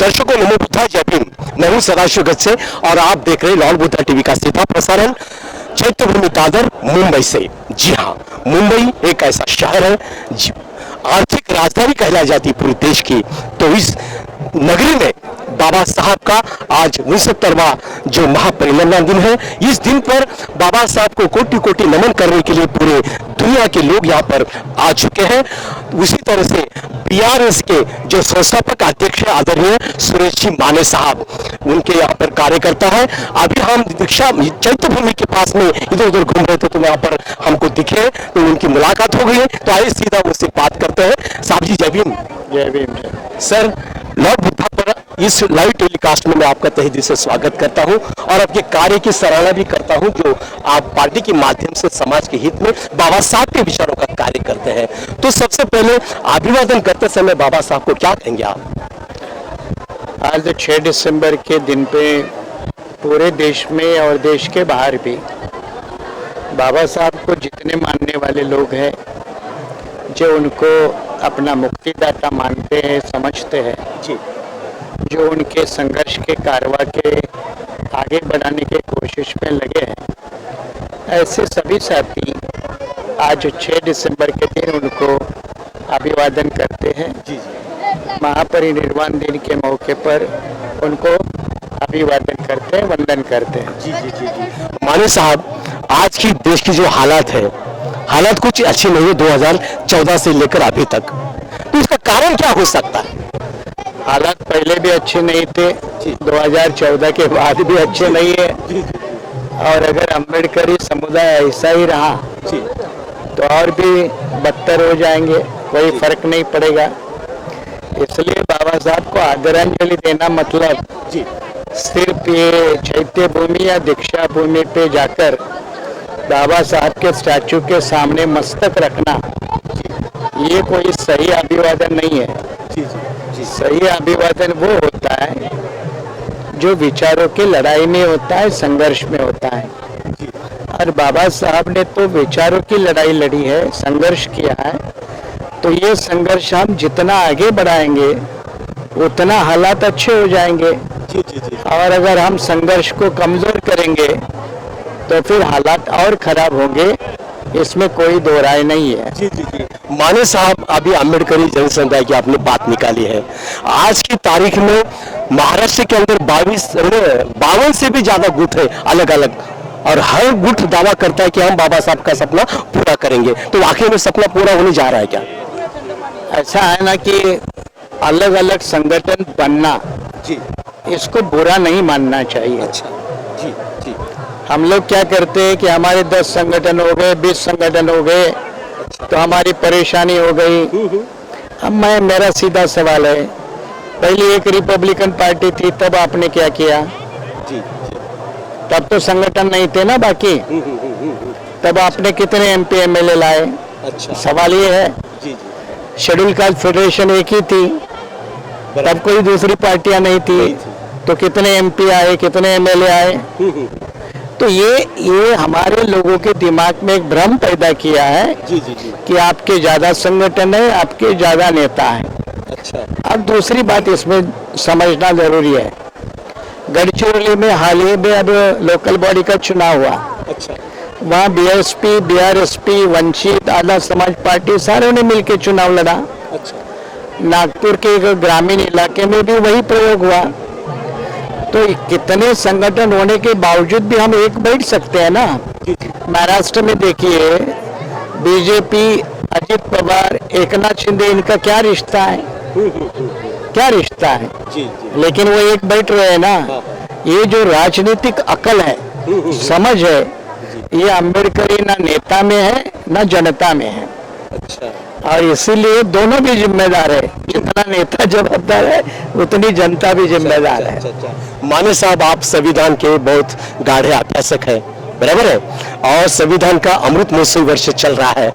दर्शकों नमो बुद्धा जय भीम। मैं हूं सदाशिव गज से और आप देख रहे हैं लाल बुद्धा टीवी का सीधा प्रसारण चैत्यभूमि दादर मुंबई से। जी हां, मुंबई एक ऐसा शहर है आर्थिक राजधानी कहलाई जाती है पूरे देश की। तो इस नगरी में बाबा साहब का आज 69वां जो महापरिनिर्वाण दिन है, इस दिन पर बाबा साहब को कोटि कोटि नमन करने के लिए पूरे दुनिया के लोग यहाँ पर आ चुके हैं। उसी तरह से बीआरएस के जो संस्थापक अध्यक्ष आदरणीय सुरेश जी माने साहब, उनके यहाँ पर कार्यकर्ता है। अभी हम दीक्षा चैत्यभूमि के पास में इधर उधर घूम रहे थे तो यहाँ पर हमको दिखे, तो उनकी मुलाकात हो गई। तो आइए सीधा उनसे बात करते हैं। साहब जी जय भीम। जय भीम। सर, लॉर्ड बुद्धा पर इस लाइव टेलीकास्ट में मैं आपका तहे दिल से स्वागत करता हूं और आपके कार्य की सराहना भी करता हूं जो आप पार्टी के माध्यम से समाज के हित में बाबा साहब के विचारों का कार्य करते हैं। तो सबसे पहले अभिवादन करते समय बाबा साहब को क्या कहेंगे आप? आज 6 दिसंबर के दिन पे पूरे देश में और देश के बाहर भी बाबा साहब को जितने मानने वाले लोग हैं, जो उनको अपना मुक्तिदाता मानते हैं, समझते हैं जी, जो उनके संघर्ष के कारवा के आगे बढ़ाने की कोशिश में लगे हैं, ऐसे सभी साथी आज 6 दिसंबर के दिन उनको अभिवादन करते हैं। जी जी, महापरिनिर्वाण दिन के मौके पर उनको अभिवादन करते हैं, वंदन करते हैं। जी जी जी जी। माने साहब, आज की देश की जो हालात है, हालात कुछ अच्छी नहीं है 2014 से लेकर अभी तक, तो इसका कारण क्या हो सकता है? हालात पहले भी अच्छे नहीं थे, 2014 के बाद भी अच्छे नहीं है, और अगर अम्बेडकरी समुदाय ऐसा ही रहा तो और भी बदतर हो जाएंगे, कोई फर्क नहीं पड़ेगा। इसलिए बाबा साहब को आदरांजलि देना मतलब सिर्फ ये चैत्य भूमि या दीक्षा भूमि पे जाकर बाबा साहब के स्टैचू के सामने मस्तक रखना, ये कोई सही अभिवादन नहीं है। सही अभिवादन वो होता है जो विचारों की लड़ाई में होता है, संघर्ष में होता है। और बाबा साहब ने तो विचारों की लड़ाई लड़ी है, संघर्ष किया है। तो ये संघर्ष हम जितना आगे बढ़ाएंगे उतना हालात अच्छे हो जाएंगे। और अगर हम संघर्ष को कमजोर करेंगे तो फिर हालात और खराब होंगे, इसमें कोई दो राय नहीं है। जी जी जी। माने साहब, अभी अम्बेडकरी जन समुदाय की आपने बात निकाली है। आज की तारीख में महाराष्ट्र के अंदर 52 से भी ज्यादा गुट है अलग अलग, और हर गुट दावा करता है कि हम बाबा साहब का सपना पूरा करेंगे। तो आखिर में सपना पूरा होने जा रहा है क्या? ऐसा है ना कि अलग अलग संगठन बनना जी, इसको बुरा नहीं मानना चाहिए। अच्छा जी जी। हम लोग क्या करते हैं कि हमारे 10 संगठन हो गए, 20 संगठन हो गए, तो हमारी परेशानी हो गई। अब मेरा सीधा सवाल है, पहले एक रिपब्लिकन पार्टी थी, तब आपने क्या किया? जी, तब तो संगठन नहीं थे ना बाकी, तब आपने कितने MP MLA लाए? अच्छा, सवाल ये है। जी, शेड्यूल कास्ट फेडरेशन एक ही थी, तब कोई दूसरी पार्टियां नहीं थी, तो कितने MP आए, कितने MLA आए? तो ये हमारे लोगों के दिमाग में एक भ्रम पैदा किया है कि आपके ज्यादा संगठन है, आपके ज्यादा नेता हैं। अच्छा। अब दूसरी बात इसमें समझना जरूरी है, गढ़चिरौली में हाल ही में अब लोकल बॉडी का चुनाव हुआ। अच्छा। वहाँ BSP, BRSP, वंचित, आधा समाज पार्टी सारों ने मिलकर चुनाव लड़ा। अच्छा। नागपुर के एक ग्रामीण इलाके में भी वही प्रयोग हुआ। तो कितने संगठन होने के बावजूद भी हम एक बैठ सकते हैं ना। महाराष्ट्र में देखिए, BJP, अजित पवार, एकनाथ शिंदे, इनका क्या रिश्ता है? क्या रिश्ता है? लेकिन वो एक बैठ रहे हैं ना। ये जो राजनीतिक अकल है, समझ है, ये अम्बेडकरी ना नेता में है ना जनता में है। अच्छा। और इसीलिए दोनों भी जिम्मेदार है, जितना नेता जवाबदार है उतनी जनता भी जिम्मेदार है। माने साहब, आप संविधान के बहुत गाढ़े अभ्यासक है, बराबर है, और संविधान का अमृत महोत्सव वर्ष चल रहा है।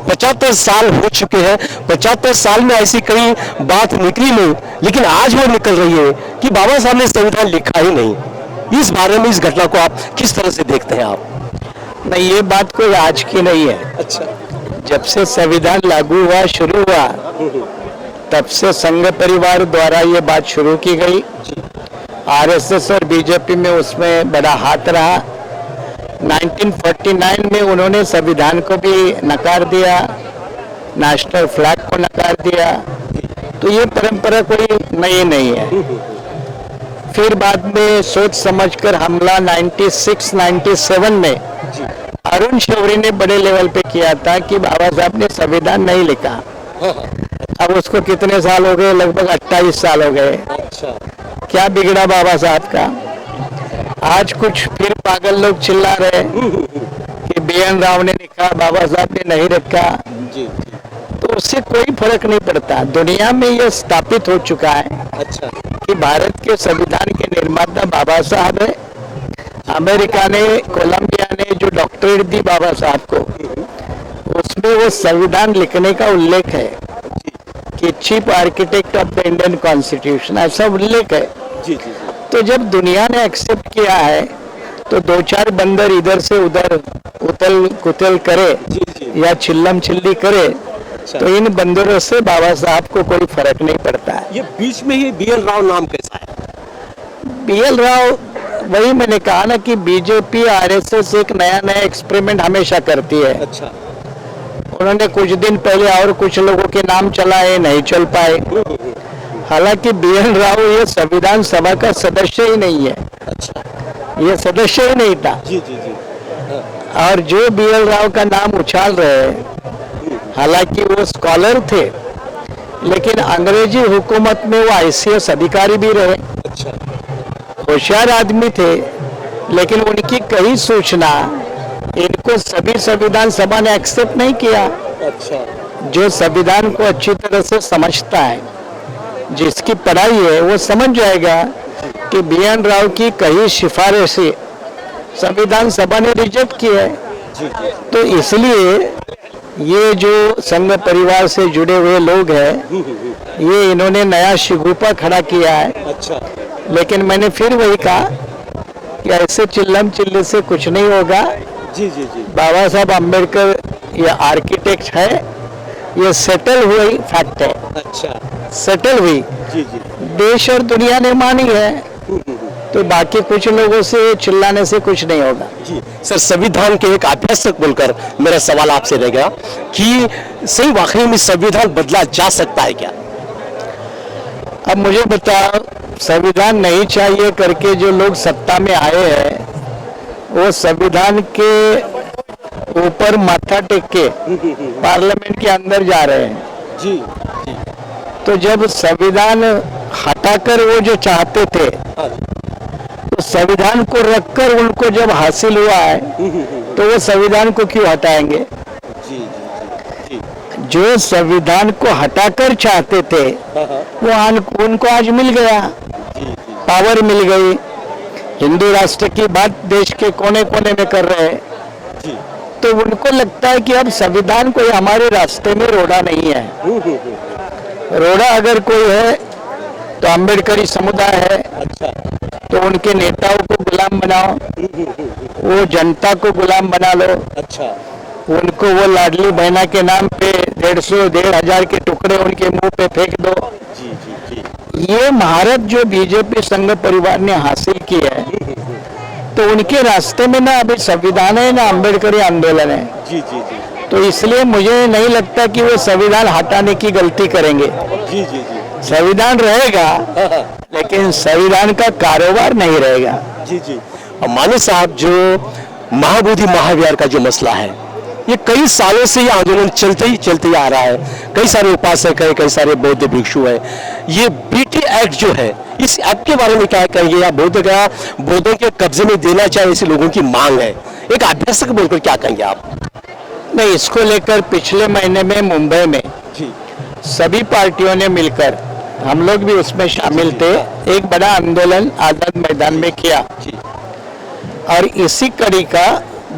75 साल हो चुके हैं। 75 साल में ऐसी कई बात निकली नहीं, लेकिन आज वो निकल रही है कि बाबा साहब ने संविधान लिखा ही नहीं। इस बारे में, इस घटना को आप किस तरह से देखते हैं आप? नहीं, ये बात कोई आज की नहीं है। अच्छा। जब से संविधान लागू हुआ, शुरू हुआ, तब से संघ परिवार द्वारा ये बात शुरू की गई। आरएसएस और बीजेपी में उसमें बड़ा हाथ रहा। 1949 में उन्होंने संविधान को भी नकार दिया, नेशनल फ्लैग को नकार दिया। तो ये परंपरा कोई नई नहीं है। फिर बाद में सोच समझकर हमला 96-97 में अरुण शौरी ने बड़े लेवल पे किया था कि बाबा साहब ने संविधान नहीं लिखा। अब उसको कितने साल हो गए? लगभग 28 साल हो गए। क्या बिगड़ा बाबा साहब का? आज कुछ फिर पागल लोग चिल्ला रहे कि BN राव ने लिखा, बाबा साहब ने नहीं रखा। तो उससे कोई फर्क नहीं पड़ता। दुनिया में यह स्थापित हो चुका है कि भारत के संविधान के निर्माता बाबा साहब है। अमेरिका ने, कोलंबिया ने जो डॉक्टरेट दी बाबा साहब को, उसमें वो संविधान लिखने का उल्लेख है कि chief architect of the Indian constitution, ऐसा उल्लेख है। तो जब दुनिया ने एक्सेप्ट किया है तो दो चार बंदर इधर से उधर उथल कुथल करे या चिल्लम चिल्ली करे, तो इन बंदरों से बाबा साहब को कोई फर्क नहीं पड़ता है। ये बीच में ही BL राव नाम कैसा है? BL राव, वही मैंने कहा ना कि बीजेपी RSS एक नया नया एक्सपेरिमेंट हमेशा करती है। उन्होंने कुछ दिन पहले और कुछ लोगों के नाम चलाए, नहीं चल पाए। हालांकि BL राव ये संविधान सभा का सदस्य ही नहीं है। ये सदस्य ही नहीं था। और जो BL राव का नाम उछाल रहे हैं, हालांकि वो स्कॉलर थे, लेकिन अंग्रेजी हुकूमत में वो ICS अधिकारी भी रहे। होशियार आदमी थे, लेकिन उनकी कई सूचना इनको सभी संविधान सभा ने एक्सेप्ट नहीं किया। जो संविधान को अच्छी तरह से समझता है, जिसकी पढ़ाई है, वो समझ जाएगा कि BN राव की कई सिफारिशें संविधान सभा ने रिजेक्ट की है। तो इसलिए ये जो संघ परिवार से जुड़े हुए लोग हैं, ये इन्होंने नया शिगुफा खड़ा किया है। लेकिन मैंने फिर वही कहा कि ऐसे चिल्लम चिल्ली से कुछ नहीं होगा। बाबा साहब अम्बेडकर ये आर्किटेक्ट है, ये सेटल हुई फैक्ट है। सेटल हुई देश और दुनिया ने मानी है। तो बाकी कुछ लोगों से चिल्लाने से कुछ नहीं होगा। सर, संविधान के एक अभ्यासक बोलकर मेरा सवाल आपसे रह गया कि सही वाकई में संविधान बदला जा सकता है क्या? अब मुझे बताओ, संविधान नहीं चाहिए करके जो लोग सत्ता में आए हैं, वो संविधान के ऊपर माथा टेक के पार्लियामेंट के अंदर जा रहे हैं। तो जब संविधान हटाकर वो जो चाहते थे, तो संविधान को रखकर उनको जब हासिल हुआ है, तो वो संविधान को क्यों हटाएंगे? जो संविधान को हटाकर चाहते थे, वो उनको आज मिल गया, पावर मिल गई। हिंदू राष्ट्र की बात देश के कोने कोने में कर रहे हैं। तो उनको लगता है कि अब संविधान कोई हमारे रास्ते में रोड़ा नहीं है। रोड़ा अगर कोई है तो अम्बेडकरी समुदाय है। तो उनके नेताओं को गुलाम बनाओ, वो जनता को गुलाम बना लो। उनको वो लाडली बहना के नाम पे 150-1,500 के टुकड़े उनके मुंह पे फेंक दो। ये महारत जो बीजेपी संघ परिवार ने हासिल की है, तो उनके रास्ते में ना अभी संविधान है ना अम्बेडकरी आंदोलन है। तो इसलिए मुझे नहीं लगता कि वो संविधान हटाने की गलती करेंगे। संविधान रहेगा, लेकिन संविधान का कारोबार नहीं रहेगा। माने साहब, जो महाबोधि महाविहार का जो मसला है, ये कई सालों से ये आंदोलन चलते ही आ रहा है। कई सारे उपासक है, कई सारे बौद्ध भिक्षु है। ये BT एक्ट जो है, इस एक्ट के बारे में क्या कहेंगे? या बोध गया बौद्धों के कब्जे में देना चाहिए, ऐसे लोगों की मांग है। एक अभ्यासक बोलकर क्या कहेंगे आप? नहीं, इसको लेकर पिछले महीने में मुंबई में सभी पार्टियों ने मिलकर, हम लोग भी उसमें शामिल थे, एक बड़ा आंदोलन आजाद मैदान में किया। और इसी कड़ी का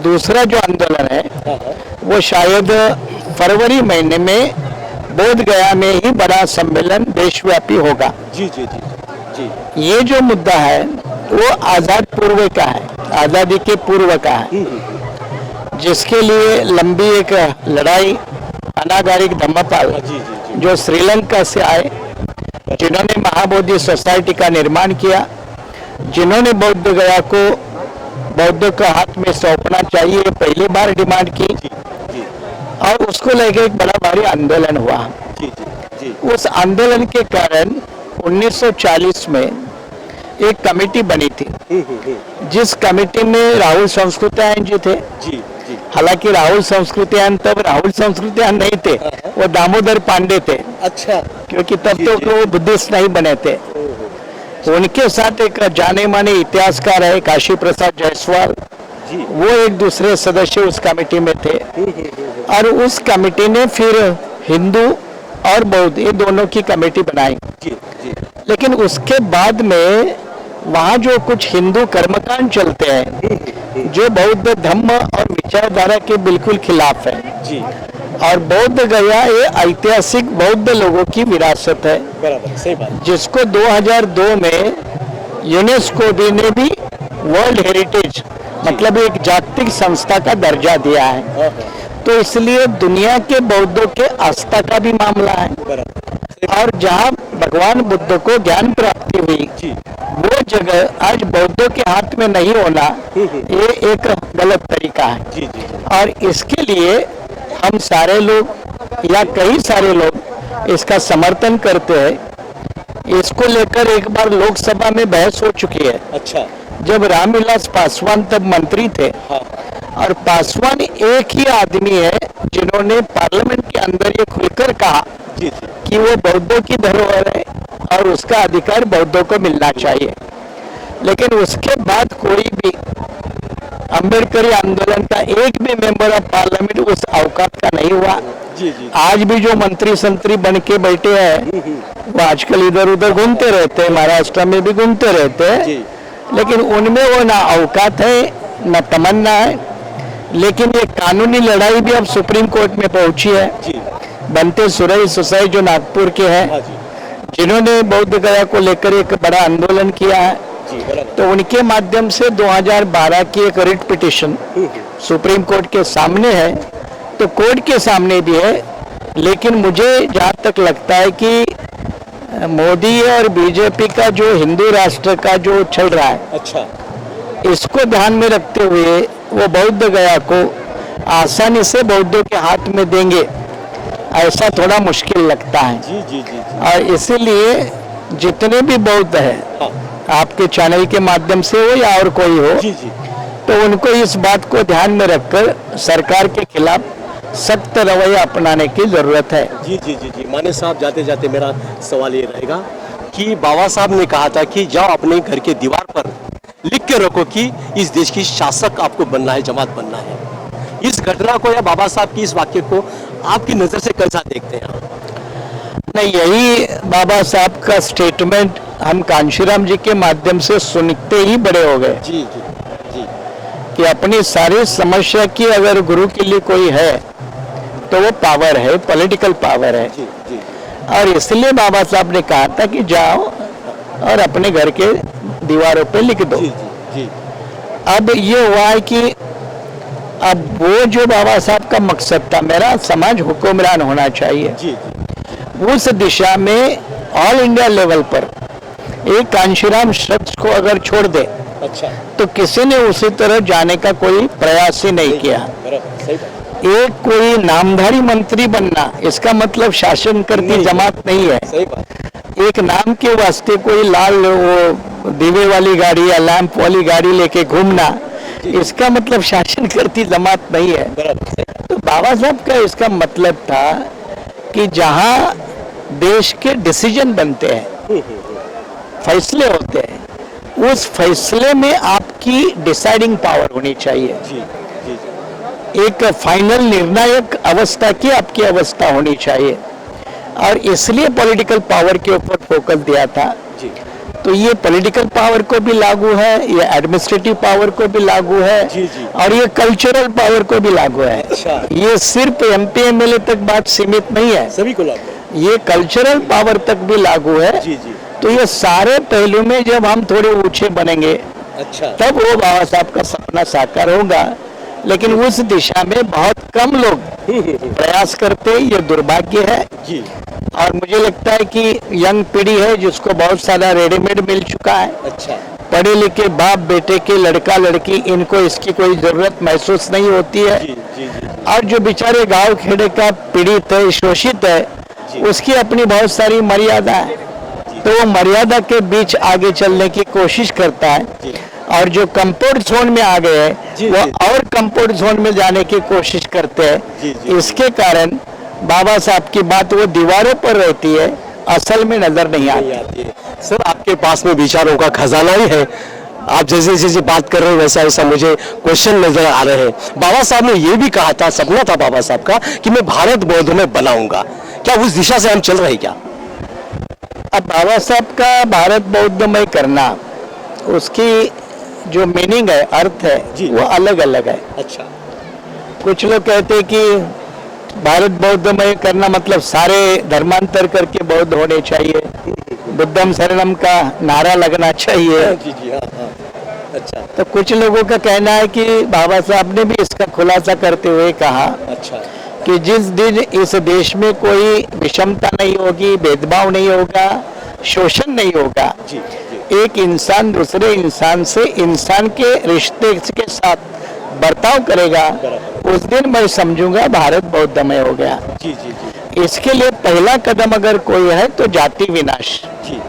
दूसरा जो आंदोलन है, वो शायद फरवरी महीने में बोध गया में ही बड़ा सम्मेलन देशव्यापी होगा। ये जो मुद्दा है, वो आजाद पूर्व का है, आजादी के पूर्व का है, जिसके लिए लंबी एक लड़ाई, अनागारिक धम्मपाल जो श्रीलंका से आए, जिन्होंने महाबोधि सोसाइटी का निर्माण किया, जिन्होंने बौद्ध गया को बौद्धों के हाथ में सौंपना चाहिए पहली बार डिमांड की, और उसको लेकर एक बड़ा भारी आंदोलन हुआ। उस आंदोलन के कारण 1940 में एक कमेटी बनी थी, जिस कमेटी में राहुल संस्कृत्यायन जी थे। हालांकि राहुल संस्कृत्यायन तब राहुल संस्कृत्यायन नहीं थे, वो दामोदर पांडे थे। अच्छा, क्योंकि तब तो वो बुद्धिस्ट नहीं बने थे। उनके साथ एक जाने माने इतिहासकार है काशी प्रसाद जायसवाल, वो एक दूसरे सदस्य उस कमेटी में थे। और उस कमेटी ने फिर हिंदू और बौद्ध ये दोनों की कमेटी बनाई। लेकिन उसके बाद में वहाँ जो कुछ हिंदू कर्मकांड चलते हैं जो बौद्ध धम्म और विचारधारा के बिल्कुल खिलाफ है, और बौद्ध गया ये ऐतिहासिक बौद्ध लोगों की विरासत है, बराबर, सही बात। जिसको 2002 में यूनेस्को ने भी वर्ल्ड हेरिटेज मतलब एक जागतिक संस्था का दर्जा दिया है। तो इसलिए दुनिया के बौद्धों के आस्था का भी मामला है, और जहाँ भगवान बुद्ध को ज्ञान प्राप्ति हुई वो जगह आज बौद्धों के हाथ में नहीं होना, ये एक गलत तरीका है। और इसके लिए हम सारे लोग या कई सारे लोग इसका समर्थन करते हैं। इसको लेकर एक बार लोकसभा में बहस हो चुकी है। अच्छा, जब रामविलास पासवान तब मंत्री थे, और पासवान एक ही आदमी है जिन्होंने पार्लियामेंट के अंदर ये खुलकर कहा कि वो बौद्धों की धरोहर है और उसका अधिकार बौद्धों को मिलना चाहिए। लेकिन उसके बाद कोई भी अम्बेडकरी आंदोलन का एक भी मेंबर ऑफ पार्लियामेंट उस अवकाश का नहीं हुआ। आज भी जो मंत्री संतरी बन के बैठे हैं वो आजकल इधर उधर घूमते रहते हैं, महाराष्ट्र में भी घूमते रहते हैं, लेकिन उनमें वो ना औकात है ना तमन्ना है। लेकिन ये कानूनी लड़ाई भी अब सुप्रीम कोर्ट में पहुंची है। बनते सुरई सुसाई जो नागपुर के हैं, जिन्होंने बौद्ध गया को लेकर एक बड़ा आंदोलन किया है, तो उनके माध्यम से 2012 की एक रिट पिटिशन सुप्रीम कोर्ट के सामने है, तो कोर्ट के सामने भी है। लेकिन मुझे जहाँ तक लगता है कि मोदी और बीजेपी का जो हिंदू राष्ट्र का जो चल रहा है, अच्छा, इसको ध्यान में रखते हुए वो बौद्ध गया को आसानी से बौद्धों के हाथ में देंगे, ऐसा थोड़ा मुश्किल लगता है। और इसीलिए जितने भी बौद्ध हैं, आपके चैनल के माध्यम से हो या और कोई हो, तो उनको इस बात को ध्यान में रखकर सरकार के खिलाफ सख्त रवैया अपनाने की जरूरत है। जी। माने साहब, जाते जाते मेरा सवाल ये रहेगा कि बाबा साहब ने कहा था कि जाओ अपने घर के दीवार पर लिख के रखो कि इस देश की शासक आपको बनना है, जमात बनना है। इस घटना को या बाबा साहब की इस वाक्य को आपकी नजर से कैसा देखते हैं आप? नहीं, यही बाबा साहब का स्टेटमेंट हम कांशीराम जी के माध्यम से सुनते ही बड़े हो गए। जी कि अपनी सारी समस्या की अगर गुरु के लिए कोई है तो वो पावर है, पॉलिटिकल पावर है। और इसलिए बाबा साहब ने कहा था कि जाओ और अपने घर के दीवारों पे लिख दो। अब ये हुआ है कि अब वो जो बाबा साहब का मकसद था, मेरा समाज हुक्मरान होना चाहिए, उस दिशा में ऑल इंडिया लेवल पर एक कांशीराम शख्स को अगर छोड़ दे, अच्छा, तो किसी ने उसी तरह जाने का कोई प्रयास ही नहीं किया। एक कोई नामधारी मंत्री बनना, इसका मतलब शासन करती जमात नहीं है। एक नाम के वास्ते कोई लाल वो दीवे वाली गाड़ी या लैंप वाली गाड़ी लेके घूमना, इसका मतलब शासन करती जमात नहीं है। तो बाबा साहब का इसका मतलब था कि जहां देश के डिसीजन बनते हैं, फैसले होते हैं, उस फैसले में आपकी डिसाइडिंग पावर होनी चाहिए। एक फाइनल निर्णायक अवस्था की आपकी अवस्था होनी चाहिए, और इसलिए पॉलिटिकल पावर के ऊपर फोकस दिया था। तो ये पॉलिटिकल पावर को भी लागू है, ये एडमिनिस्ट्रेटिव पावर को भी लागू है, और ये कल्चरल पावर को भी लागू है। ये सिर्फ एमपी एमएलए तक बात सीमित नहीं है, सभी को लागू, ये कल्चरल पावर तक भी लागू है। तो ये सारे पहलू में जब हम थोड़े ऊंचे बनेंगे, अच्छा, तब वो बाबा साहब का सपना साकार होगा। लेकिन उस दिशा में बहुत कम लोग प्रयास करते हैं, ये दुर्भाग्य है। जी। और मुझे लगता है कि यंग पीढ़ी है जिसको बहुत सारा रेडीमेड मिल चुका है। अच्छा। पढ़े लिखे बाप बेटे के, लड़का लड़की, इनको इसकी कोई जरूरत महसूस नहीं होती है। जी जी जी और जो बेचारे गांव खेड़े का पीड़ित है, शोषित है, उसकी अपनी बहुत सारी मर्यादा है, तो वो मर्यादा के बीच आगे चलने की कोशिश करता है। और जो कंफर्ट जोन में आ गए हैं वो और कंफर्ट जोन में जाने की कोशिश करते हैं। इसके कारण बाबा साहब की बात वो दीवारों पर रहती है, असल में नजर नहीं आती। सर, आपके पास में विचारों का खजाना ही है। आप जैसे जैसे बात कर रहे हैं वैसा वैसा मुझे क्वेश्चन नजर आ रहे हैं। बाबा साहब ने ये भी कहा था, सपना था बाबा साहब का कि मैं भारत बौद्ध में बनाऊंगा। क्या उस दिशा से हम चल रहे हैं क्या? अब बाबा साहब का भारत बौद्धमय करना, उसकी जो मीनिंग है, अर्थ है, वो अलग अलग है। अच्छा। कुछ लोग कहते हैं कि भारत बौद्धमय करना मतलब सारे धर्मांतर करके बौद्ध होने चाहिए, बुद्धम शरणम का नारा लगना चाहिए। जी जी, हाँ हाँ। अच्छा। तो कुछ लोगों का कहना है कि बाबा साहब ने भी इसका खुलासा करते हुए कहा अच्छा कि जिस दिन इस देश में कोई विषमता नहीं होगी, भेदभाव नहीं होगा, शोषण नहीं होगा, जी जी एक इंसान दूसरे इंसान से इंसान के रिश्ते के साथ बर्ताव करेगा, उस दिन मैं समझूंगा भारत बौद्धमय हो गया। जी जी जी इसके लिए पहला कदम अगर कोई है तो जाति विनाश। जी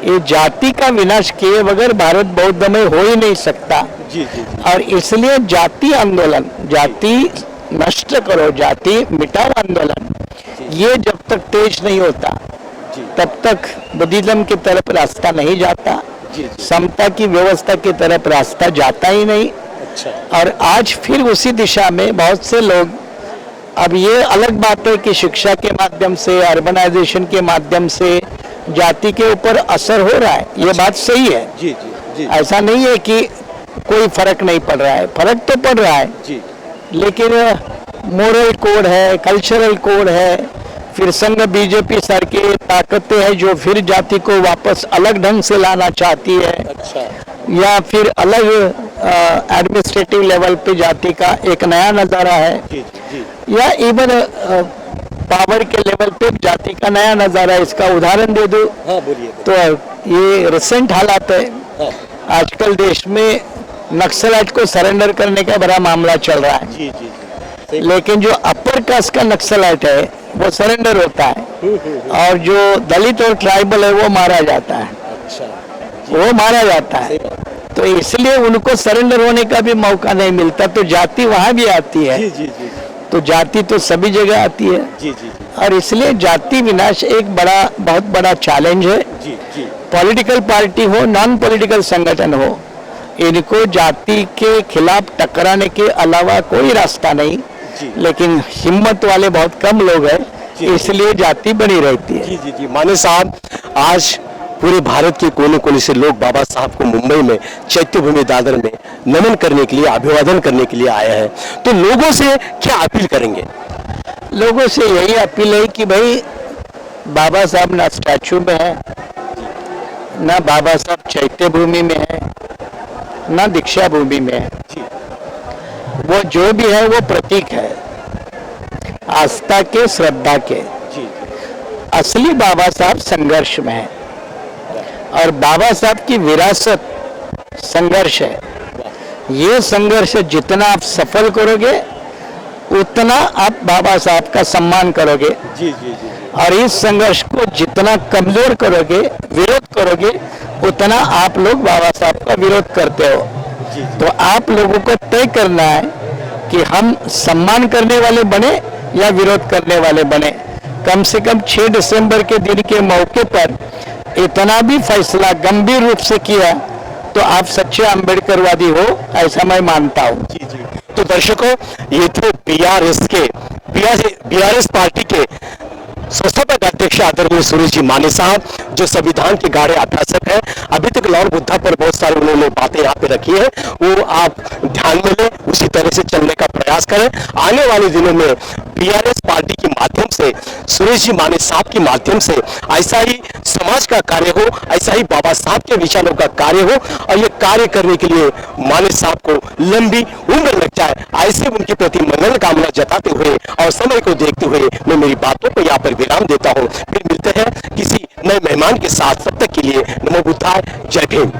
ये जाति का विनाश किए बगैर भारत बौद्धमय हो ही नहीं सकता। जी जी और इसलिए जाति आंदोलन, जाति नष्ट करो, जाति मिटाओ आंदोलन, ये जब तक तेज नहीं होता तब तक बुद्धिज्म की तरफ रास्ता नहीं जाता, समता की व्यवस्था की तरफ रास्ता जाता ही नहीं। अच्छा। और आज फिर उसी दिशा में बहुत से लोग, अब ये अलग बात है कि शिक्षा के माध्यम से, अर्बनाइजेशन के माध्यम से जाति के ऊपर असर हो रहा है, ये बात सही है। जी जी जी ऐसा नहीं है कि कोई फर्क नहीं पड़ रहा है, फर्क तो पड़ रहा है। जी। लेकिन मोरल कोड है, कल्चरल कोड है, फिर संघ बीजेपी सर की ताकतें हैं जो फिर जाति को वापस अलग ढंग से लाना चाहती है। अच्छा। या फिर अलग एडमिनिस्ट्रेटिव लेवल पे जाति का एक नया नज़ारा है। जी जी या इवन पावर के लेवल पे जाति का नया नज़ारा है। इसका उदाहरण दे दूं हाँ, बोलिए। तो ये रिसेंट हालात है, हाँ। आजकल देश में नक्सलाइट को सरेंडर करने का बड़ा मामला चल रहा है। जी जी जी। लेकिन जो अपर कास्ट का नक्सलाइट है वो सरेंडर होता है और जो दलित और ट्राइबल है वो मारा जाता है। अच्छा। वो मारा जाता है, तो इसलिए उनको सरेंडर होने का भी मौका नहीं मिलता, तो जाति वहां भी आती है। जी जी जी तो जाति तो सभी जगह आती है। जी जी और इसलिए जाति विनाश एक बहुत बड़ा चैलेंज है। जी जी पॉलिटिकल पार्टी हो, नॉन पॉलिटिकल संगठन हो, इनको जाति के खिलाफ टकराने के अलावा कोई रास्ता नहीं। लेकिन हिम्मत वाले बहुत कम लोग हैं, इसलिए जाति बनी रहती है। जी जी जी। माने साहब, आज पूरे भारत के कोने कोने से लोग बाबा साहब को मुंबई में चैत्यभूमि दादर में नमन करने के लिए, अभिवादन करने के लिए आए हैं। तो लोगों से क्या अपील करेंगे? लोगों से यही अपील है कि भाई बाबा साहब ना स्टैचू में है, ना बाबा साहब चैत्य भूमि में है, ना दीक्षा भूमि में है। वो जो भी है वो प्रतीक है आस्था के, श्रद्धा के। असली बाबा साहब संघर्ष में है और बाबा साहब की विरासत संघर्ष है। ये संघर्ष जितना आप सफल करोगे उतना आप बाबा साहब का सम्मान करोगे। जी जी जी। और इस संघर्ष को जितना कमजोर करोगे, विरोध करोगे, उतना आप लोग बाबा साहब का विरोध करते हो। तो आप लोगों को तय करना है कि हम सम्मान करने वाले बने या विरोध करने वाले बने। कम से कम 6 दिसंबर के दिन के मौके पर इतना भी फैसला गंभीर रूप से किया तो आप सच्चे अम्बेडकरवादी हो, ऐसा मैं मानता हूँ। जी जी। तो दर्शकों, ये थे बीआरएस पार्टी के संस्थापक अध्यक्ष आदरणीय सुरेश जी माने साहब, जो संविधान के गाढ़े अभ्यासक हैं, अभी तक लॉर्ड बुद्धा पर बहुत सारी उन्होंने बातें यहाँ पे रखी है, वो आप ध्यान में लें, उसी तरह से चलने का प्रयास करें। आने वाले दिनों में बीआरएस पार्टी के माध्यम से, सुरेश जी माने साहब के माध्यम से ऐसा ही समाज का कार्य हो, ऐसा ही बाबा साहब के विचारों का कार्य हो, और ये कार्य करने के लिए माने साहब को लंबी उम्र लग जाए, ऐसे उनके प्रति मंगल कामना जताते हुए और समय को देखते हुए मैं मेरी बातों को यहाँ पर विराम देता हूँ। फिर मिलते हैं किसी नए मेहमान के साथ, तब तक के लिए नमो बुद्धाय, जय भीम।